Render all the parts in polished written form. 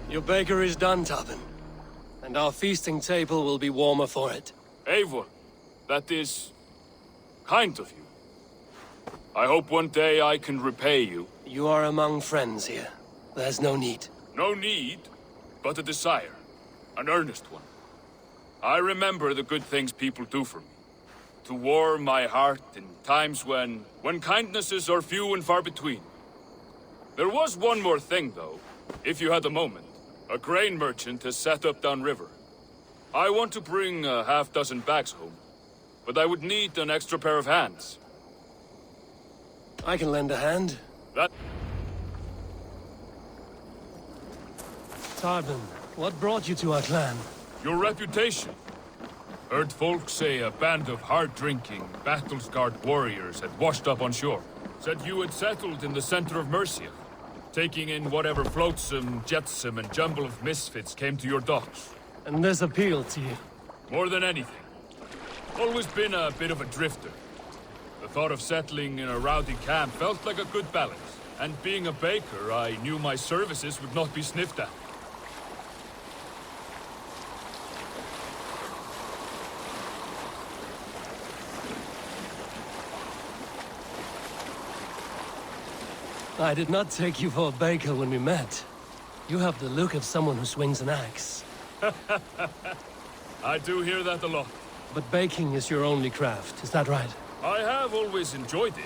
Your baker is done, Tobin. And our feasting table will be warmer for it. Eivor, that is kind of you. I hope one day I can repay you. You are among friends here. There's no need. No need, but a desire. An earnest one. I remember the good things people do for me. To warm my heart in times when kindnesses are few and far between. There was one more thing, though, if you had a moment. A grain merchant has set up downriver. I want to bring a half-dozen bags home, but I would need an extra pair of hands. I can lend a hand. That... Tarbin, what brought you to our clan? Your reputation. Heard folks say a band of hard-drinking, battle-scarred warriors had washed up on shore. Said you had settled in the center of Mercia, taking in whatever flotsam, jetsam, and jumble of misfits came to your docks. And this appealed to you? More than anything. Always been a bit of a drifter. The thought of settling in a rowdy camp felt like a good balance. And being a baker, I knew my services would not be sniffed at. I did not take you for a baker when we met. You have the look of someone who swings an axe. I do hear that a lot. But baking is your only craft, is that right? I have always enjoyed it.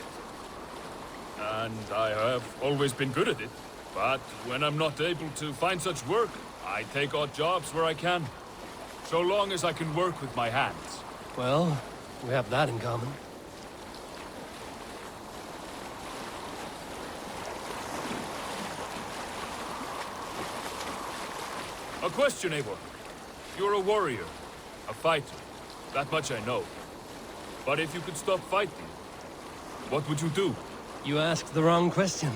And I have always been good at it. But when I'm not able to find such work, I take odd jobs where I can. So long as I can work with my hands. Well, we have that in common. A question, Eivor. You're a warrior, a fighter. That much I know. But if you could stop fighting, what would you do? You asked the wrong question.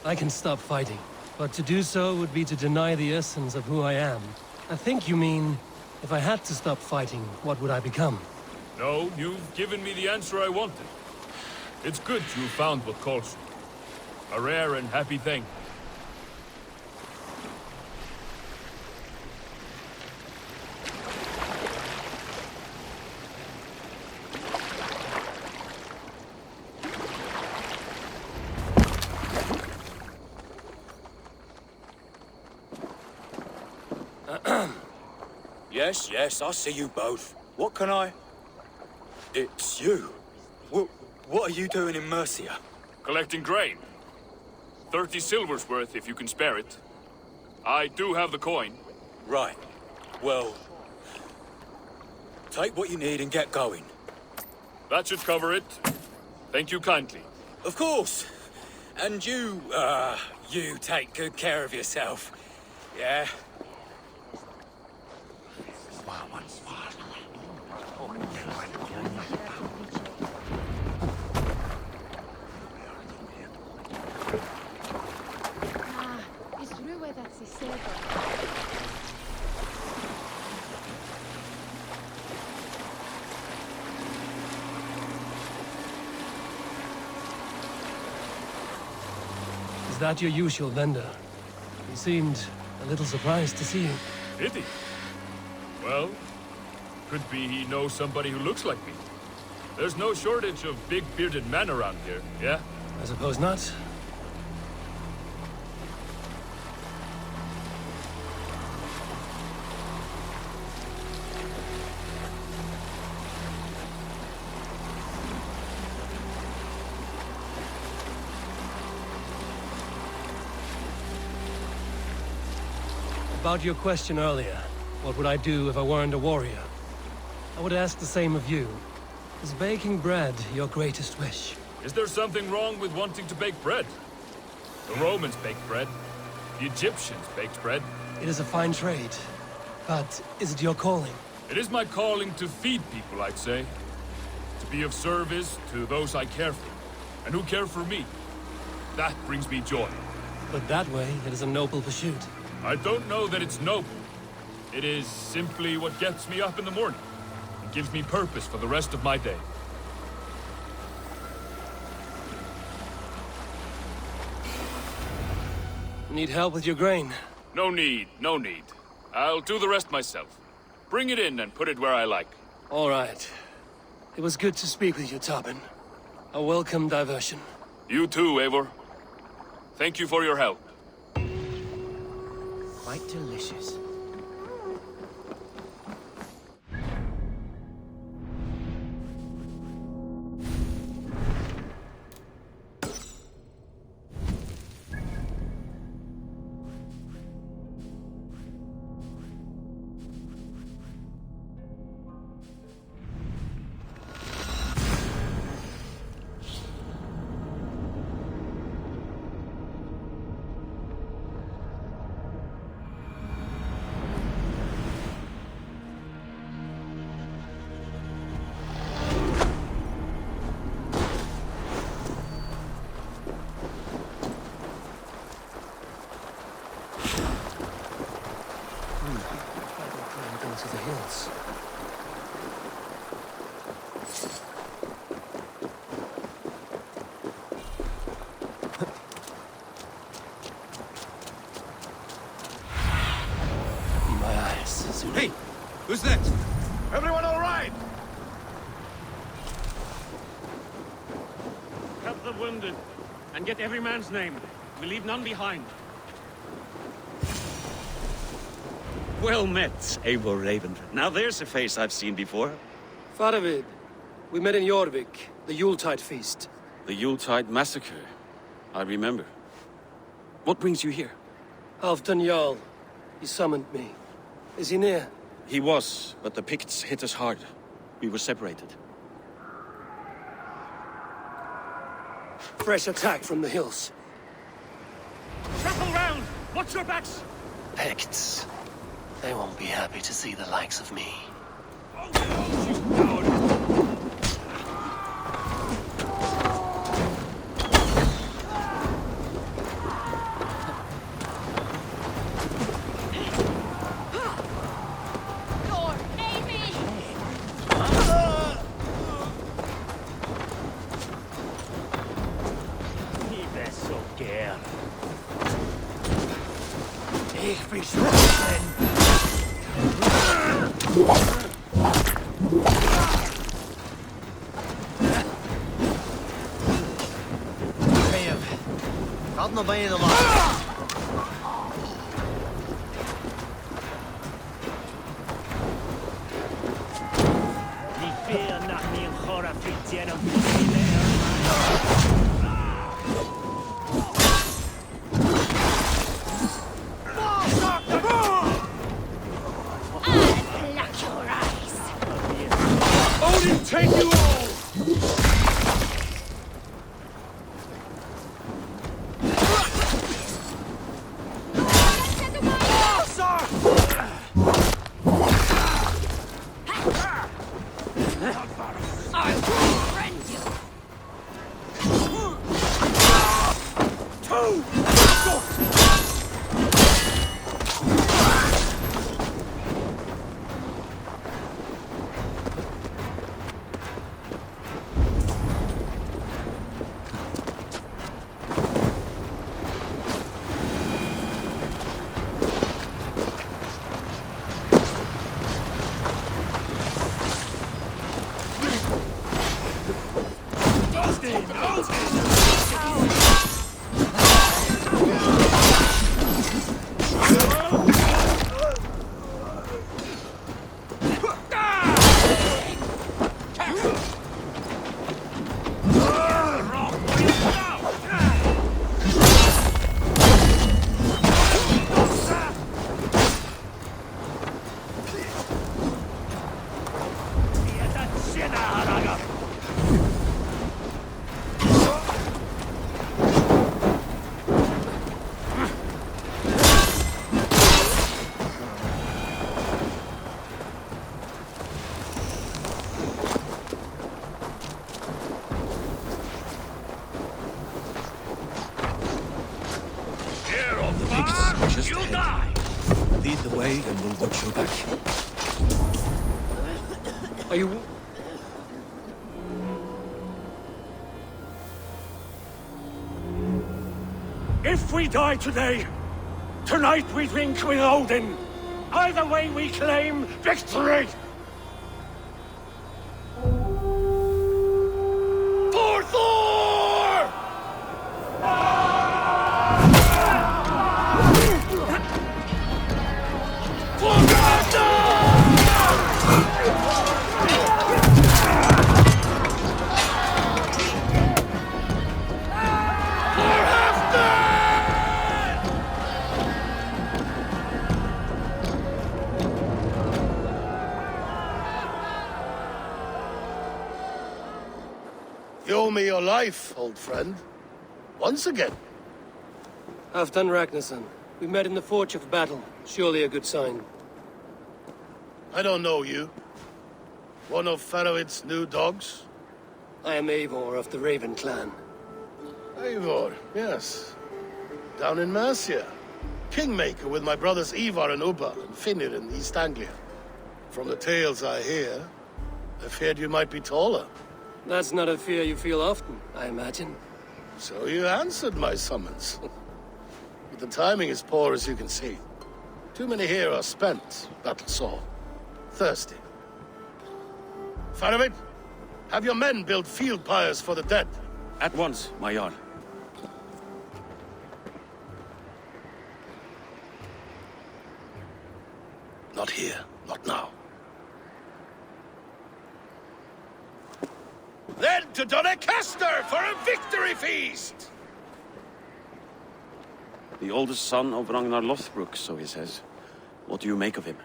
I can stop fighting, but to do so would be to deny the essence of who I am. I think you mean, if I had to stop fighting, what would I become? No, you've given me the answer I wanted. It's good you found what calls you. A rare and happy thing. Yes, I see you both. What can I... It's you. What are you doing in Mercia? Collecting grain. 30 silver's worth if you can spare it. I do have the coin. Right. Well... take what you need and get going. That should cover it. Thank you kindly. Of course. And you take good care of yourself. Yeah? Is that your usual vendor? He seemed a little surprised to see you. Did he? Well, could be he knows somebody who looks like me. There's no shortage of big bearded men around here, yeah? I suppose not. About your question earlier, what would I do if I weren't a warrior? I would ask the same of you. Is baking bread your greatest wish? Is there something wrong with wanting to bake bread? The Romans baked bread. The Egyptians baked bread. It is a fine trade. But is it your calling? It is my calling to feed people, I'd say. To be of service to those I care for, and who care for me. That brings me joy. But that way, it is a noble pursuit. I don't know that it's noble. It is simply what gets me up in the morning and gives me purpose for the rest of my day. Need help with your grain? No need, no need. I'll do the rest myself. Bring it in and put it where I like. All right. It was good to speak with you, Tobin. A welcome diversion. You too, Eivor. Thank you for your help. Quite delicious. To the hills. My eyes. Hey! Who's that? Everyone all right? Help the wounded, and get every man's name. We leave none behind. Well met, Eivor Raven. Now there's a face I've seen before. Faravid, we met in Jorvik, the Yuletide feast. The Yuletide Massacre. I remember. What brings you here? Halfdan Jarl. He summoned me. Is he near? He was, but the Picts hit us hard. We were separated. Fresh attack from the hills. Trample round! Watch your backs! Picts. They won't be happy to see the likes of me. Hadden nog bijna de laatste. Niet veel nach mir Chora Fitzienum. Pluck your eyes. Odin, take you all! You'll die! Lead the way and we'll watch your back. Are you... If we die today, Tonight we drink with Odin. Either way we claim victory! For Thor! For You owe me your life, old friend. Once again. Halfdan Ragnarsson. We met in the Forge of Battle. Surely a good sign. I don't know you. One of Faroid's new dogs? I am Eivor of the Raven clan. Eivor, yes. Down in Mercia. Kingmaker with my brothers Ivar and Ubba and Finnir in East Anglia. From the tales I hear, I feared you might be taller. That's not a fear you feel often, I imagine. So you answered my summons. But the timing is poor, as you can see. Too many here are spent, battle-sore. Thirsty. Faroid, have your men build field pyres for the dead. At once, my Jarl. Not here, not now. Then to Doncaster for a victory feast! The oldest son of Ragnar Lothbrok, so he says. What do you make of him?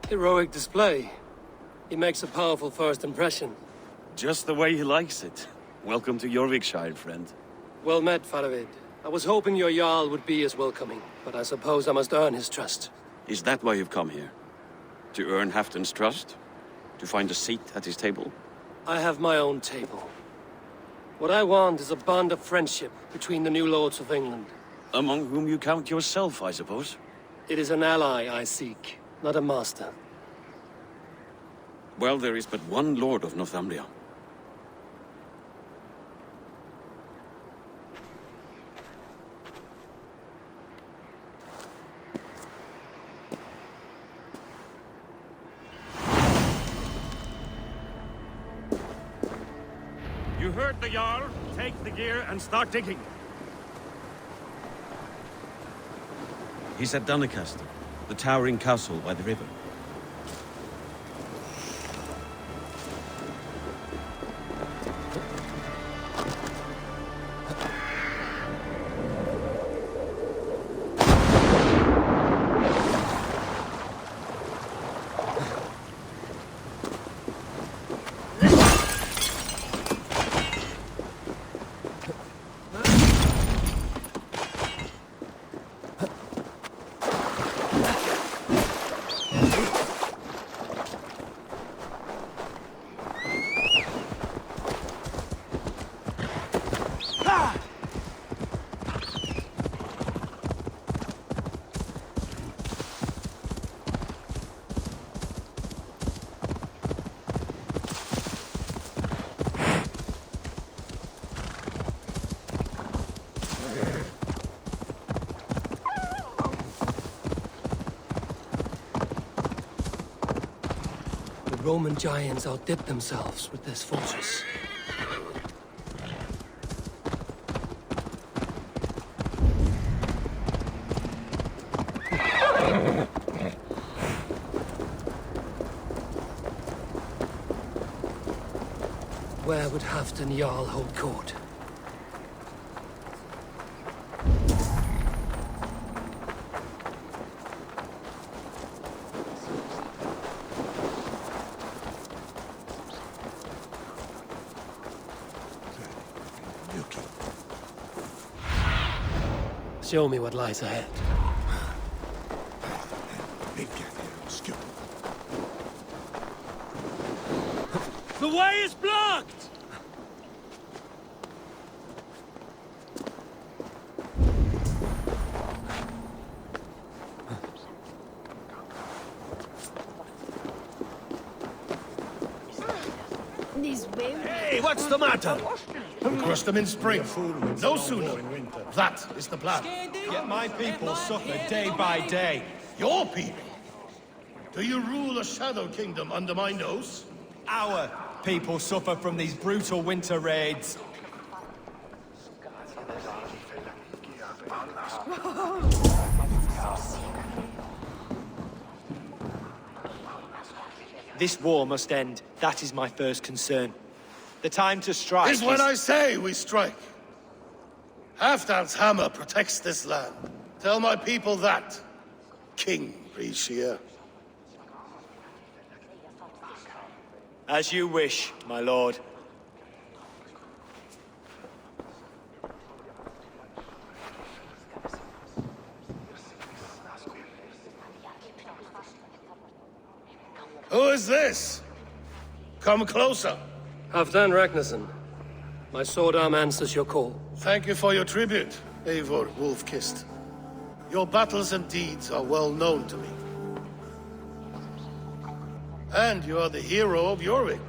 Heroic display. He makes a powerful first impression. Just the way he likes it. Welcome to Jorvikshire, friend. Well met, Faroid. I was hoping your Jarl would be as welcoming, but I suppose I must earn his trust. Is that why you've come here? To earn Halfdan's trust? To find a seat at his table? I have my own table. What I want is a bond of friendship between the new lords of England. Among whom you count yourself, I suppose? It is an ally I seek, not a master. Well, there is but one lord of Northumbria. You heard the Jarl. Take the gear and start digging. He's at Doncaster, the towering castle by the river. The Roman giants outdid themselves with this fortress. Where would Halfdan Jarl hold court? Show me what lies ahead. The way is blocked! This way. Hey, what's the matter? We crush them in spring. No sooner. That is the plan. Yet my people suffer day by day. Your people? Do you rule a shadow kingdom under my nose? Our people suffer from these brutal winter raids. This war must end. That is my first concern. The time to strike Is when I say we strike. Halfdan's hammer protects this land. Tell my people that, King Rishia. As you wish, my lord. Who is this? Come closer. Halfdan Ragnarsson. My sword arm answers your call. Thank you for your tribute, Eivor Wolf-Kissed. Your battles and deeds are well known to me. And you are the hero of Jorvik.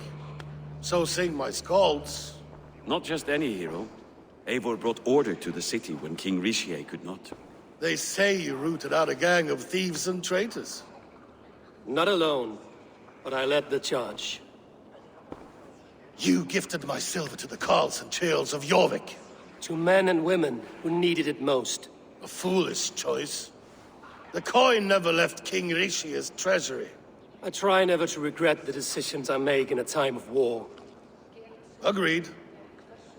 So sing my skalds. Not just any hero. Eivor brought order to the city when King Rishie could not. They say you rooted out a gang of thieves and traitors. Not alone, but I led the charge. You gifted my silver to the carls and churls of Jorvik. To men and women who needed it most. A foolish choice. The coin never left King Rishia's treasury. I try never to regret the decisions I make in a time of war. Agreed.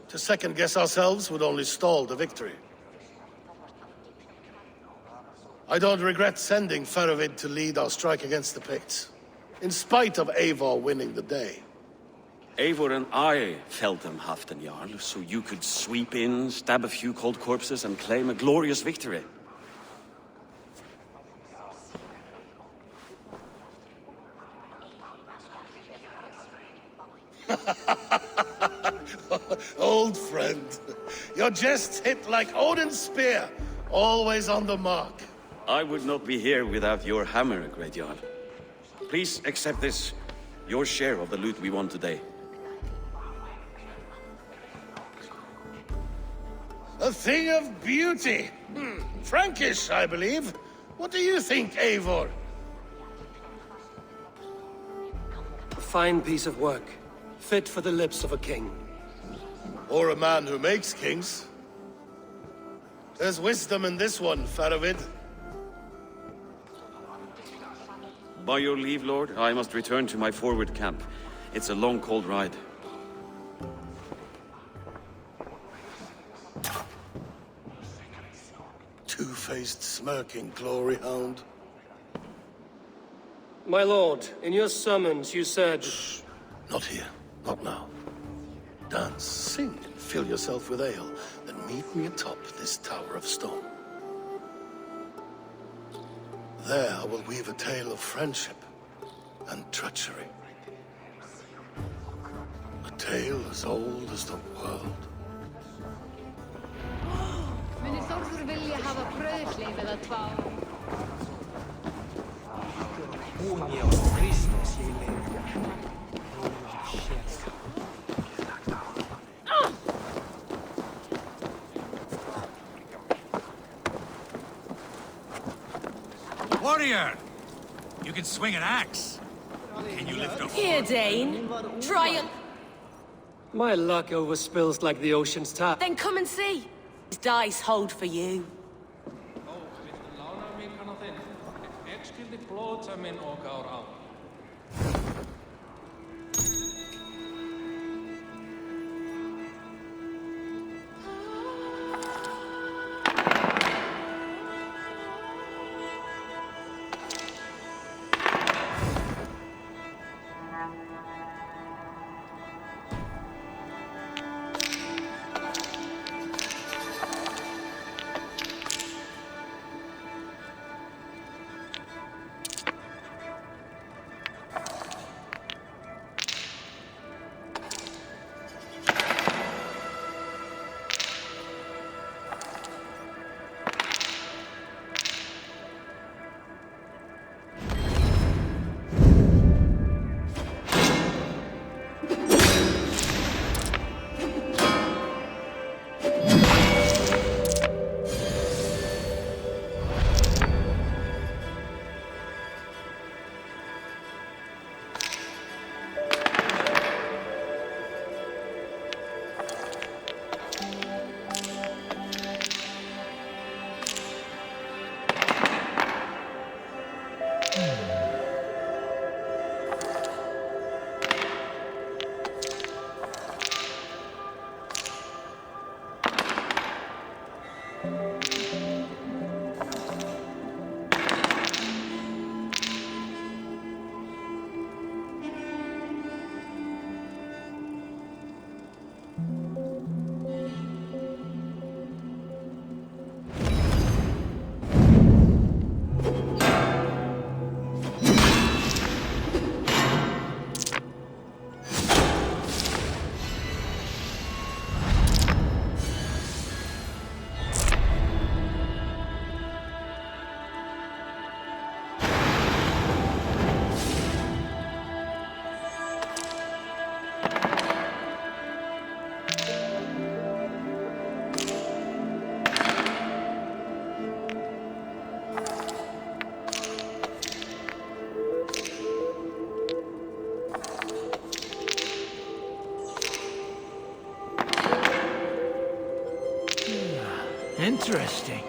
To second-guess ourselves would only stall the victory. I don't regret sending Faravid to lead our strike against the Picts, in spite of Eivor winning the day. Eivor and I felled them, Halfdan Jarl, so you could sweep in, stab a few cold corpses, and claim a glorious victory. Old friend, your jests hit like Odin's spear, always on the mark. I would not be here without your hammer, Great Jarl. Please accept this, your share of the loot we won today. A thing of beauty. Frankish, I believe. What do you think, Eivor? A fine piece of work, fit for the lips of a king. Or a man who makes kings. There's wisdom in this one, Faravid. By your leave, Lord, I must return to my forward camp. It's a long, cold ride. Two-faced, smirking glory hound. My lord, in your summons you said... Shh. Not here. Not now. Dance, sing, and fill yourself with ale. Then meet me atop this tower of stone. There I will weave a tale of friendship and treachery. A tale as old as the world. Muni Þórður vilja hafa brauðhlið eða tvá? Warrior! You can swing an axe. Can you lift a Here, Dane. Try and... My luck overspills like the ocean's tap. Then come and see. These dice hold for you. Interesting.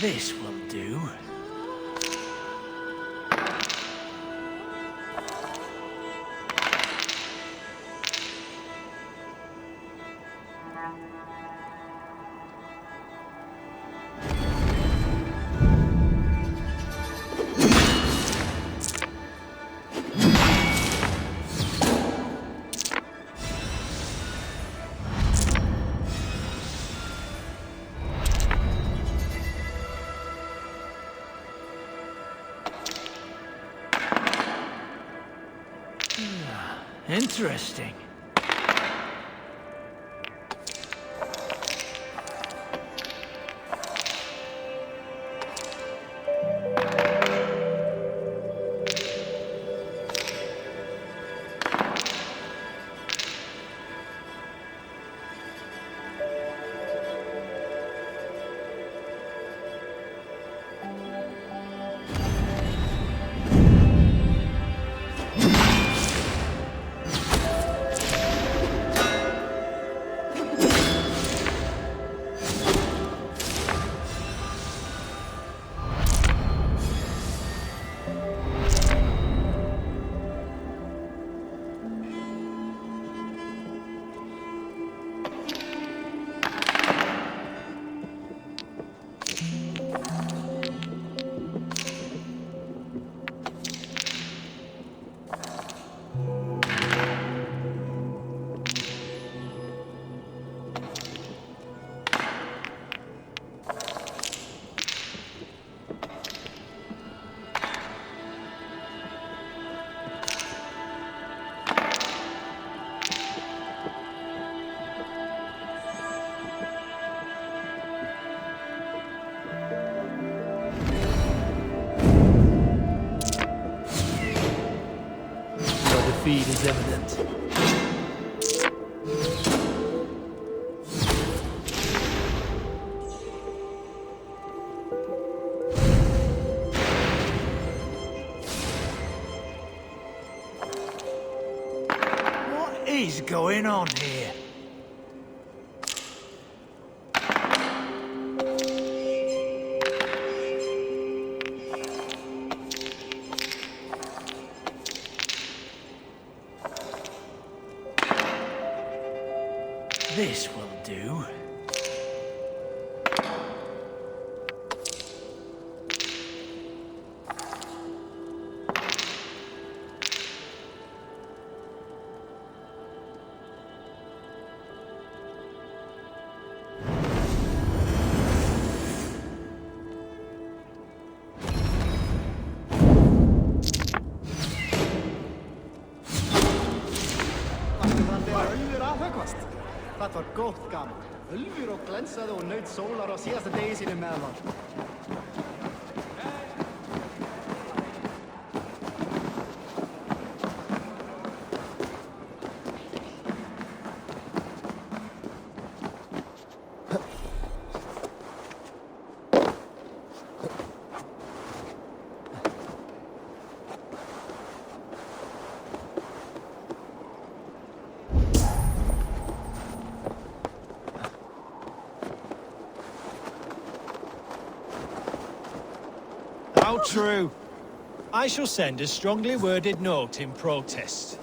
This will do. Interesting. Defeat is evident. What is going on here? This will do. gott gaman. Ulfur og glensaði og naut sólar á síðasta degi sínu meðan. How true. I shall send a strongly worded note in protest.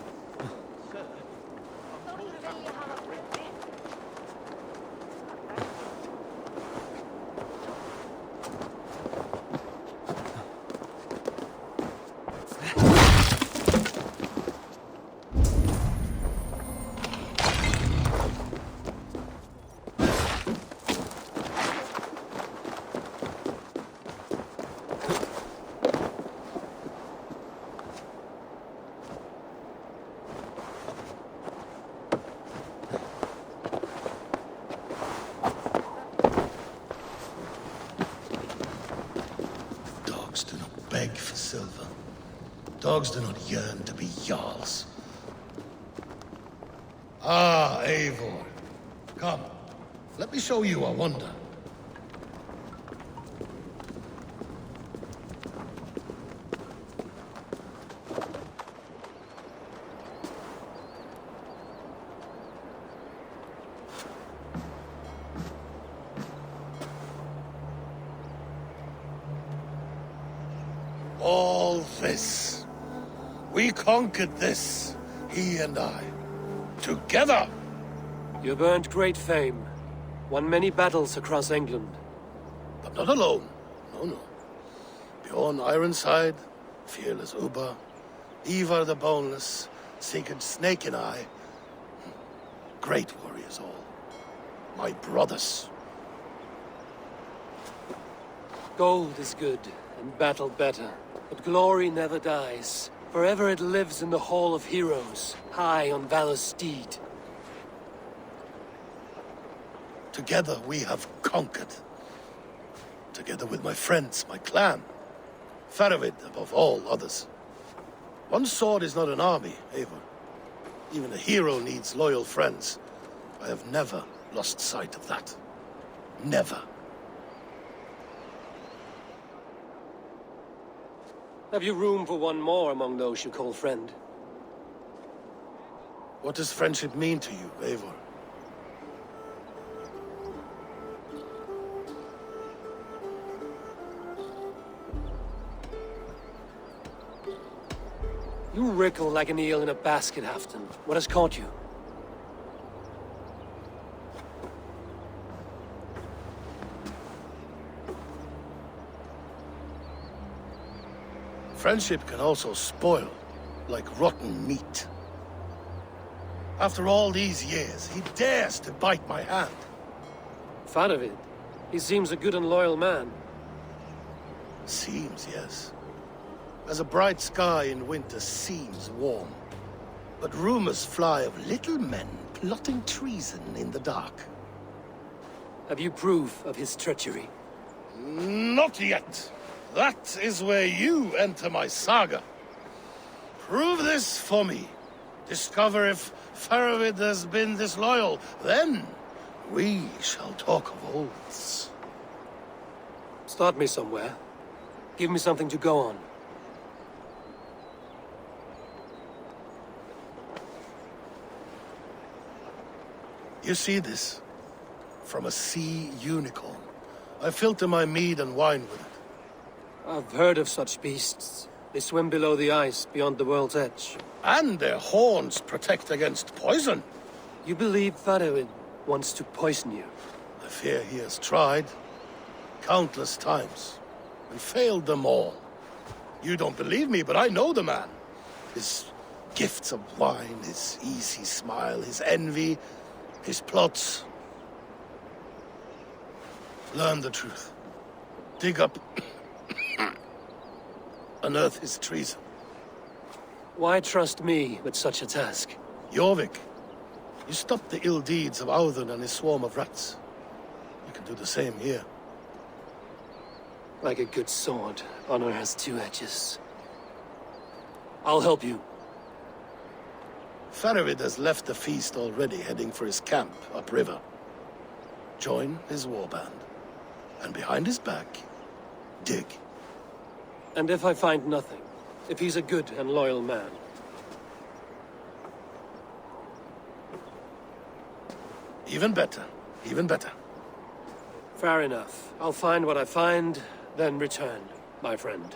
Dogs do not beg for silver. Dogs do not yearn to be jarls. Ah, Eivor. Come, let me show you a wonder. All this. We conquered this, he and I. Together! You've earned great fame. Won many battles across England. But not alone. No, no. Bjorn Ironside, fearless Ubba, Ivar the Boneless, Sigurd Snake and I. Great warriors all. My brothers. Gold is good, and battle better. But glory never dies. Forever it lives in the Hall of Heroes, high on Valor's steed. Together we have conquered. Together with my friends, my clan. Faravid above all others. One sword is not an army, Eivor. Even a hero needs loyal friends. I have never lost sight of that. Never. Have you room for one more among those you call friend? What does friendship mean to you, Eivor? You wriggle like an eel in a basket, Halfdan. What has caught you? Friendship can also spoil, like rotten meat. After all these years, he dares to bite my hand. Faravid? He seems a good and loyal man. Seems, yes. As a bright sky in winter seems warm. But rumors fly of little men plotting treason in the dark. Have you proof of his treachery? Not yet. That is where you enter my saga. Prove this for me. Discover if Faravid has been disloyal. Then we shall talk of oaths. Start me somewhere. Give me something to go on. You see this? From a sea unicorn. I filter my mead and wine with it. I've heard of such beasts. They swim below the ice, beyond the world's edge. And their horns protect against poison. You believe Faravid wants to poison you? I fear he has tried. Countless times. And failed them all. You don't believe me, but I know the man. His gifts of wine, his easy smile, his envy, his plots. Learn the truth. Dig up... unearth his treason. Why trust me with such a task? Jorvik. You stopped the ill deeds of Audun and his swarm of rats. You can do the same here. Like a good sword, honor has two edges. I'll help you. Faravid has left the feast already, heading for his camp upriver. Join his warband. And behind his back, dig. And if I find nothing? If he's a good and loyal man? Even better. Even better. Fair enough. I'll find what I find, then return, my friend.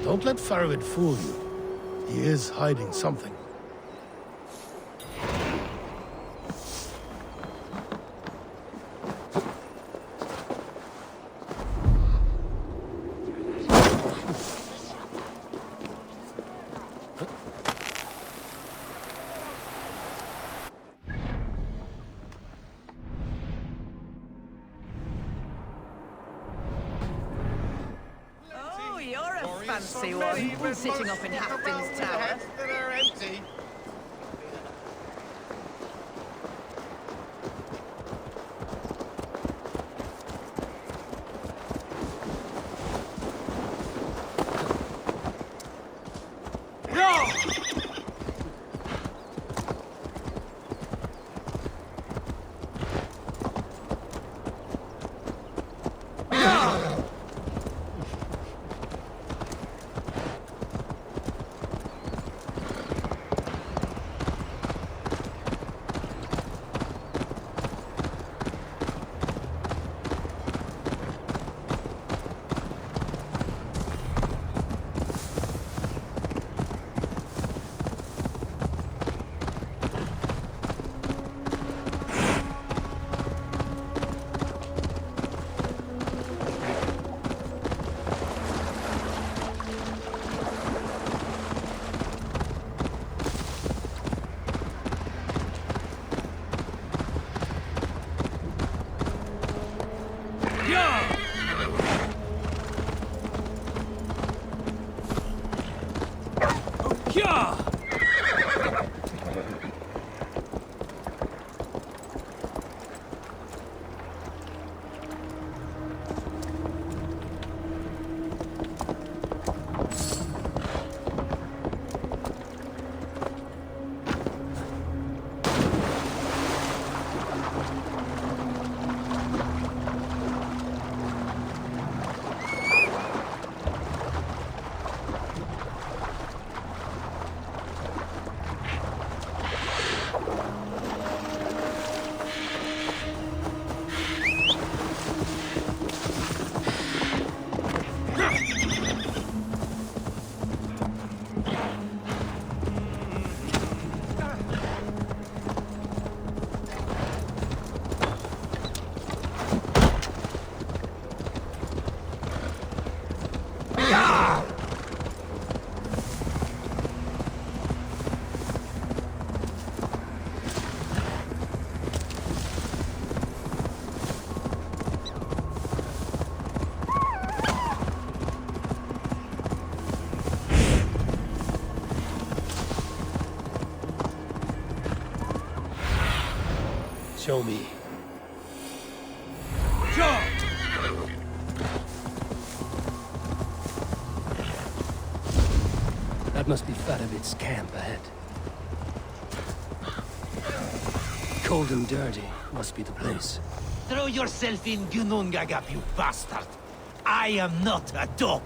Don't let Faravid fool you. He is hiding something. Oh, you're a fancy one, sitting up in Hafton's tower. Show me. That must be Faravid's camp ahead. Cold and dirty must be the place. Throw yourself in Gunungagap, you bastard! I am not a dog!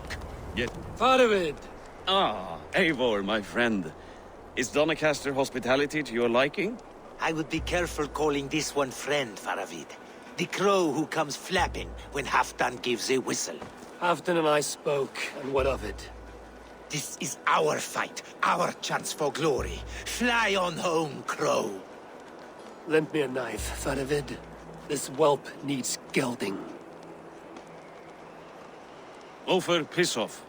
Faravid! Ah, Eivor, my friend. Is Doncaster hospitality to your liking? I would be careful calling this one friend, Faravid. The crow who comes flapping when Halfdan gives a whistle. Halfdan and I spoke, and what of it? This is our fight, our chance for glory. Fly on home, crow. Lend me a knife, Faravid. This whelp needs gelding. Ofer, piss off.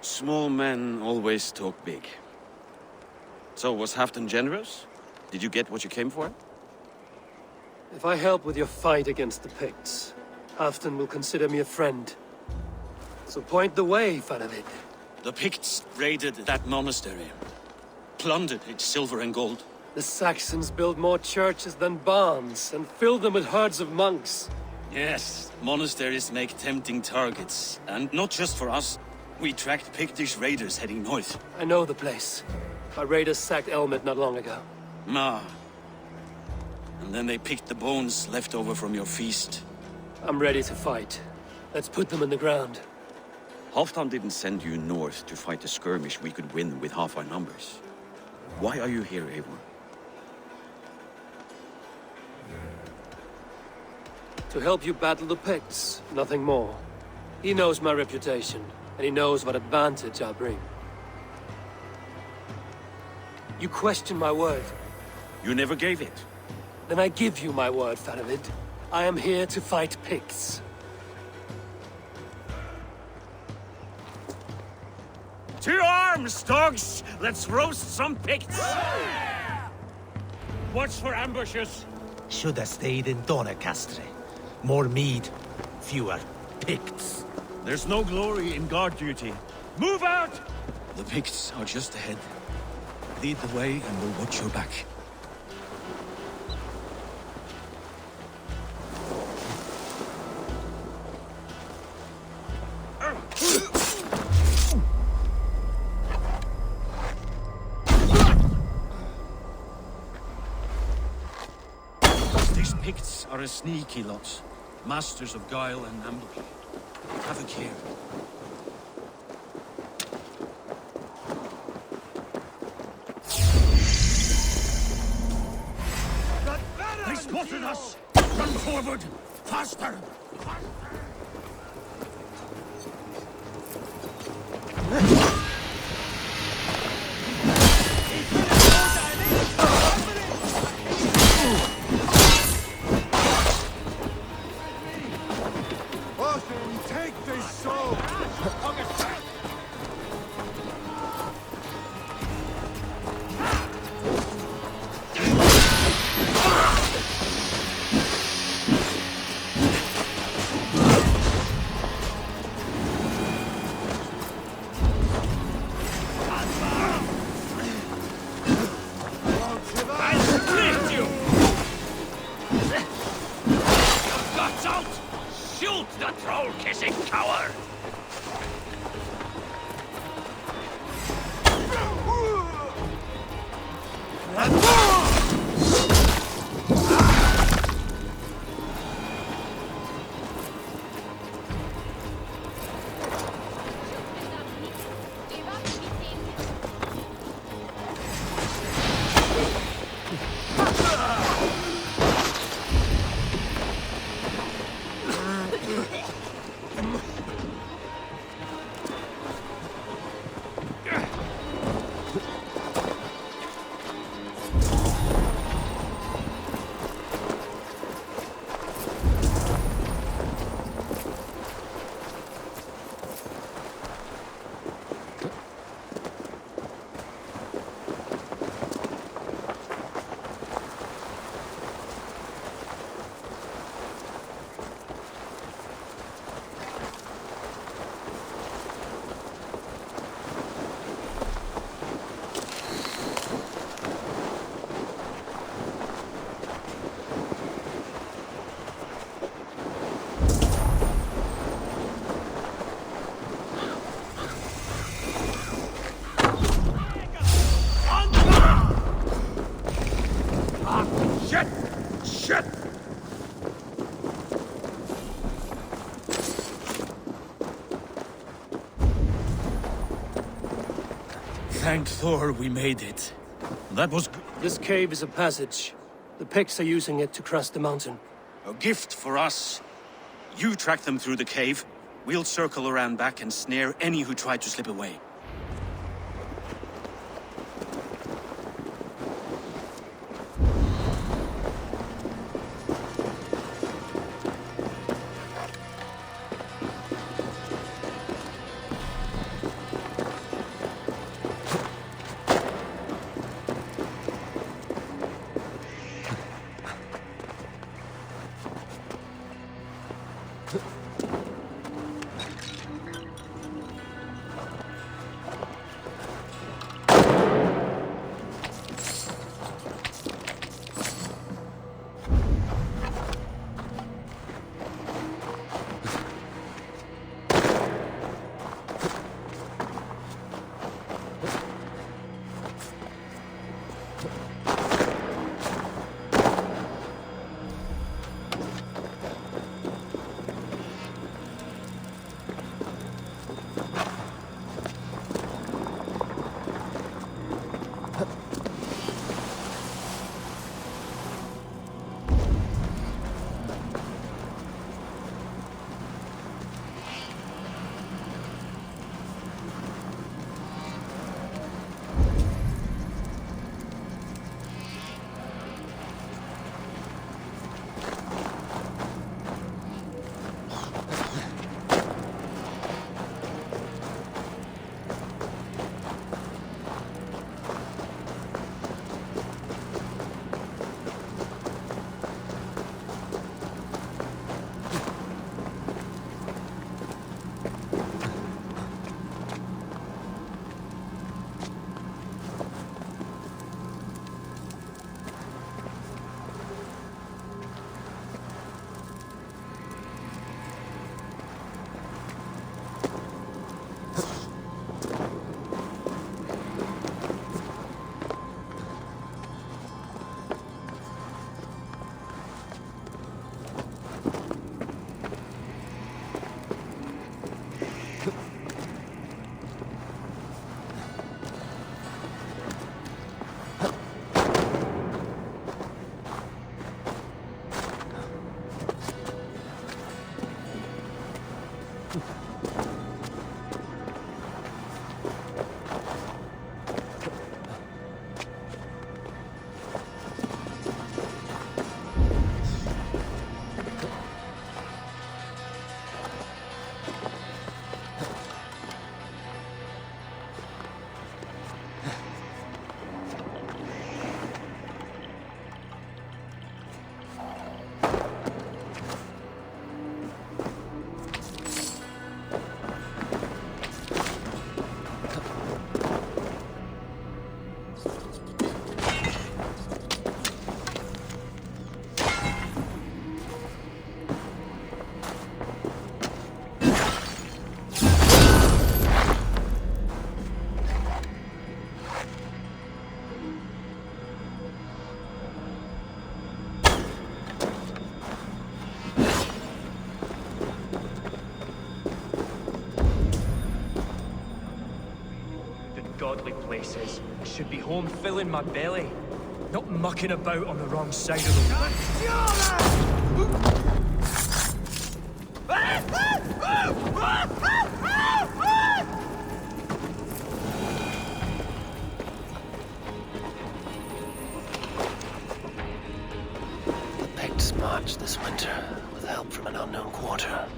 Small men always talk big. So, was Halfdan generous? Did you get what you came for? If I help with your fight against the Picts, Halfdan will consider me a friend. So point the way, Faravid. The Picts raided that monastery. Plundered its silver and gold. The Saxons build more churches than barns, and fill them with herds of monks. Yes, monasteries make tempting targets. And not just for us. We tracked Pictish raiders heading north. I know the place. Our raiders sacked Elmet not long ago. And then they picked the bones left over from your feast. I'm ready to fight. Let's put them in the ground. Halfdan didn't send you north to fight a skirmish we could win with half our numbers. Why are you here, Eivor? To help you battle the Picts, nothing more. He knows my reputation, and he knows what advantage I'll bring. You question my word. You never gave it. Then I give you my word, Faravid. I am here to fight Picts. To arms, dogs! Let's roast some Picts! Watch for ambushes. Should have stayed in Donnercastre. More mead, fewer Picts. There's no glory in guard duty. Move out! The Picts are just ahead. Lead the way and we'll watch your back. These Picts are a sneaky lot. Masters of guile and ambush. Have a care. They spotted us! Run forward! Faster! Take this soul! Thank Thor we made it. That was This cave is a passage. The Picts are using it to cross the mountain. A gift for us. You track them through the cave. We'll circle around back and snare any who try to slip away. Godly places. I should be home filling my belly, not mucking about on the wrong side of the The Picts marched this winter with help from an unknown quarter.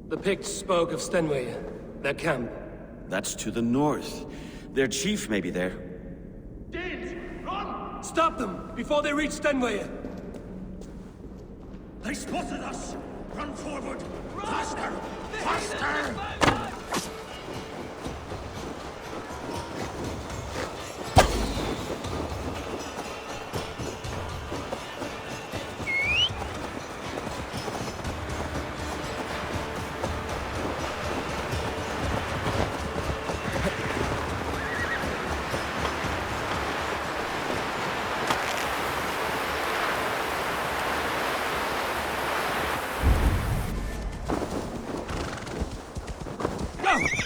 The Picts spoke of Stenway, their camp. That's to the north. Their chief may be there. Danes, run! Stop them before they reach Stenway! They spotted us! Run forward! Faster! Faster! Go!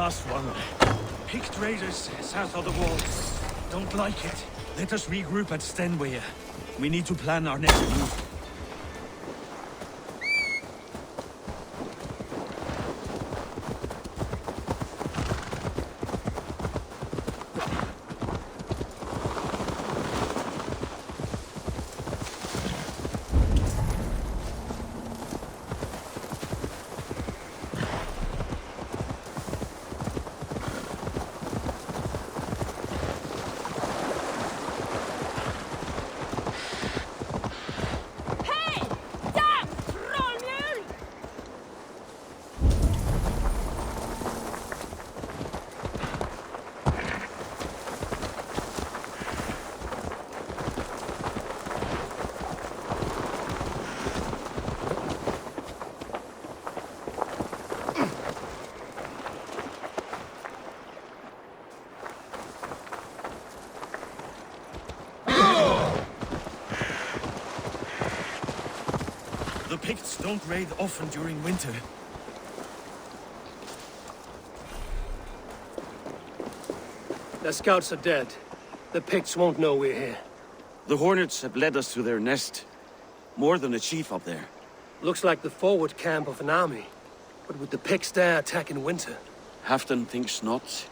last one. Picked raiders south of the wall. Don't like it. Let us regroup at Stenway. We need to plan our next move. The Picts don't raid often during winter. The scouts are dead. The Picts won't know we're here. The Hornets have led us to their nest. More than a chief up there. Looks like the forward camp of an army. But would the Picts dare attack in winter? Halfdan thinks not,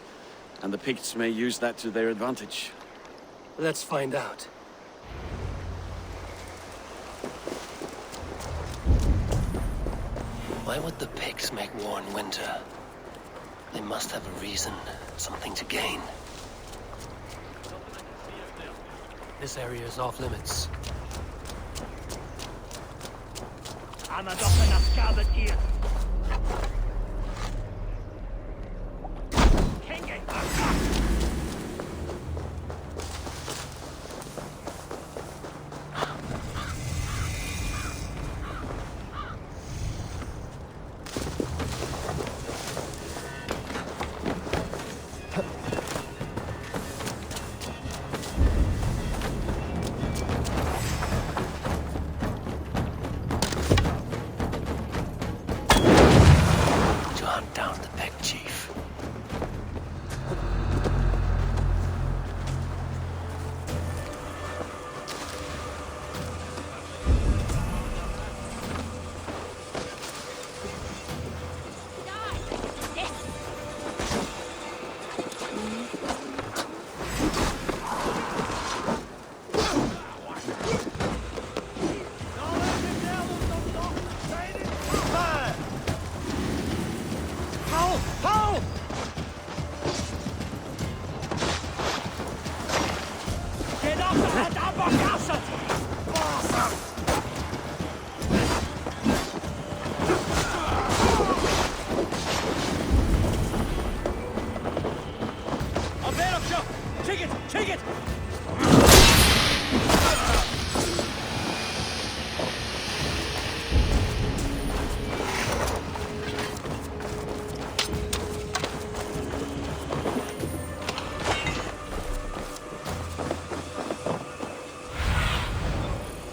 and the Picts may use that to their advantage. Let's find out. Why would the Picts make war in winter? They must have a reason, something to gain. This area is off limits. I'm a dock and a scabbard here. King it!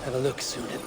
Have a look, Sunan.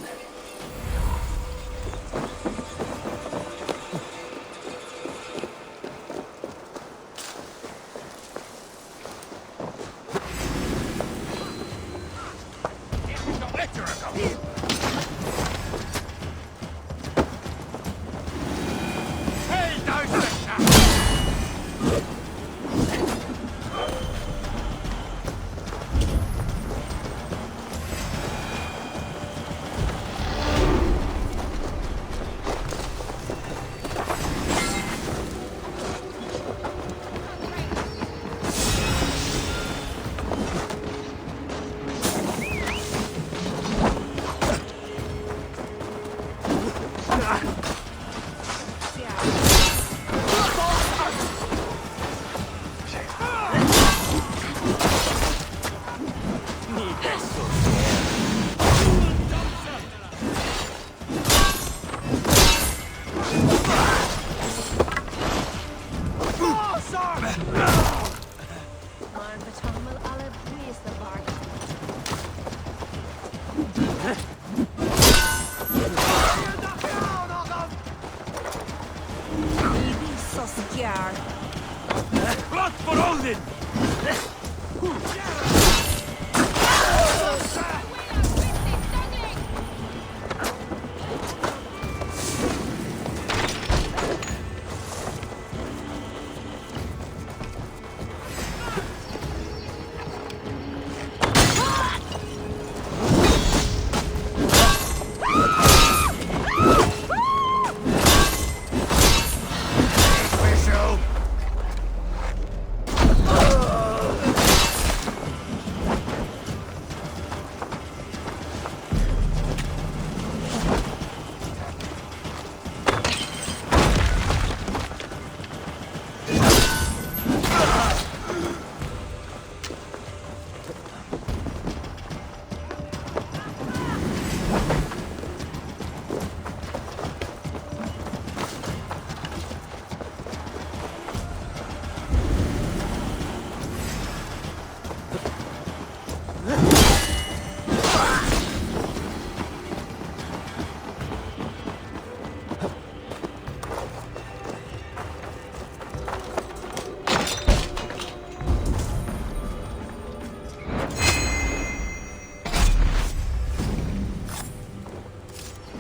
Odin!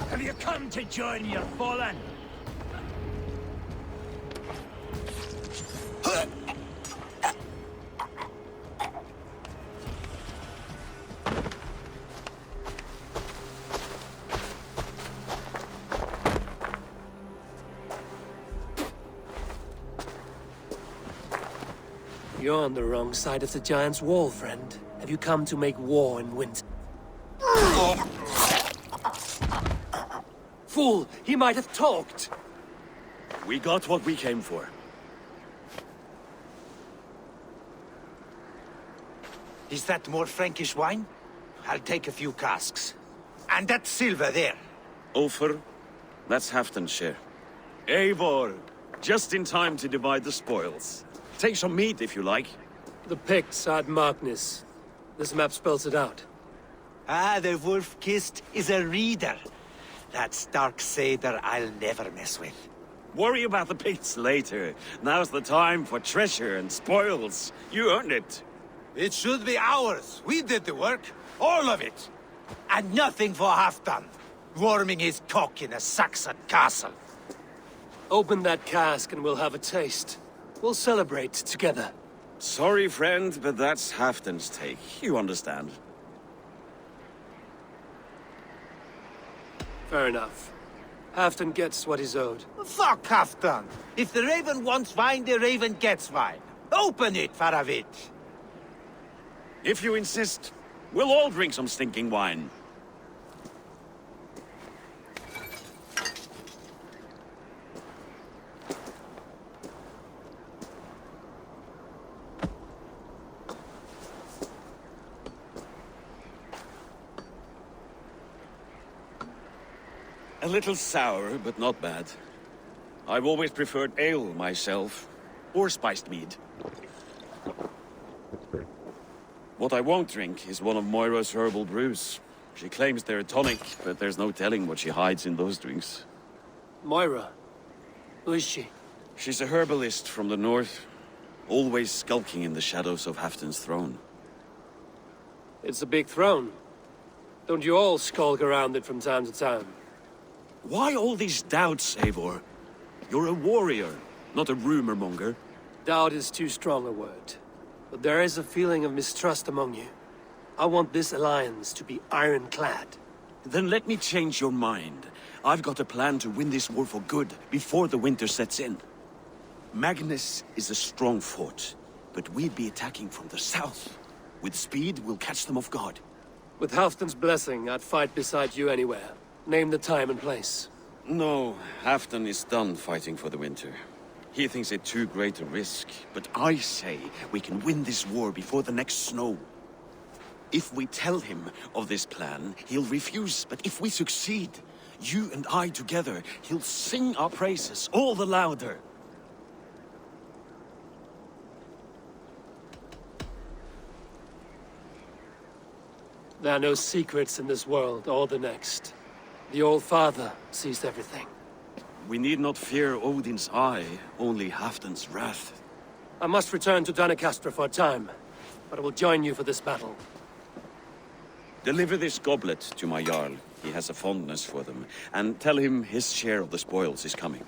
Have you come to join your fallen? You're on the wrong side of the Giant's wall, friend. Have you come to make war in winter? Fool! He might have talked! We got what we came for. Is that more Frankish wine? I'll take a few casks. And that silver there. Ulfr, that's Halfdan's share. Eivor, just in time to divide the spoils. Take some meat if you like. The Picts had Magnus. This map spells it out. Ah, the wolf-kissed is a reader. That stark satyr I'll never mess with. Worry about the Picts later. Now's the time for treasure and spoils. You earned it. It should be ours. We did the work. All of it. And nothing for Halfdan. Warming his cock in a Saxon castle. Open that cask and we'll have a taste. We'll celebrate together. Sorry, friend, but that's Halfdan's take. You understand. Fair enough. Halfdan gets what he's owed. Fuck Halfdan! If the Raven wants wine, the Raven gets wine. Open it, Faravit! If you insist, we'll all drink some stinking wine. A little sour, but not bad. I've always preferred ale myself, or spiced mead. What I won't drink is one of Moira's herbal brews. She claims they're a tonic, but there's no telling what she hides in those drinks. Moira? Who is she? She's a herbalist from the north, always skulking in the shadows of Halfdan's throne. It's a big throne. Don't you all skulk around it from time to time? Why all these doubts, Eivor? You're a warrior, not a rumor monger. Doubt is too strong a word. But there is a feeling of mistrust among you. I want this alliance to be ironclad. Then let me change your mind. I've got a plan to win this war for good, before the winter sets in. Magnus is a strong fort, but we'd be attacking from the south. With speed, we'll catch them off guard. With Halfdan's blessing, I'd fight beside you anywhere. Name the time and place. No, Halfdan is done fighting for the winter. He thinks it too great a risk, but I say we can win this war before the next snow. If we tell him of this plan, he'll refuse, but if we succeed, you and I together, he'll sing our praises all the louder. There are no secrets in this world or the next. The Old Father sees everything. We need not fear Odin's eye, only Halfdan's wrath. I must return to Doncaster for a time, but I will join you for this battle. Deliver this goblet to my Jarl. He has a fondness for them. And tell him his share of the spoils is coming.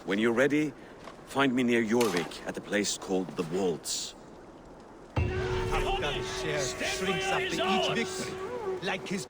When you're ready, find me near Jorvik at a place called the Walls. Halfdan's share shrinks after each victory, like his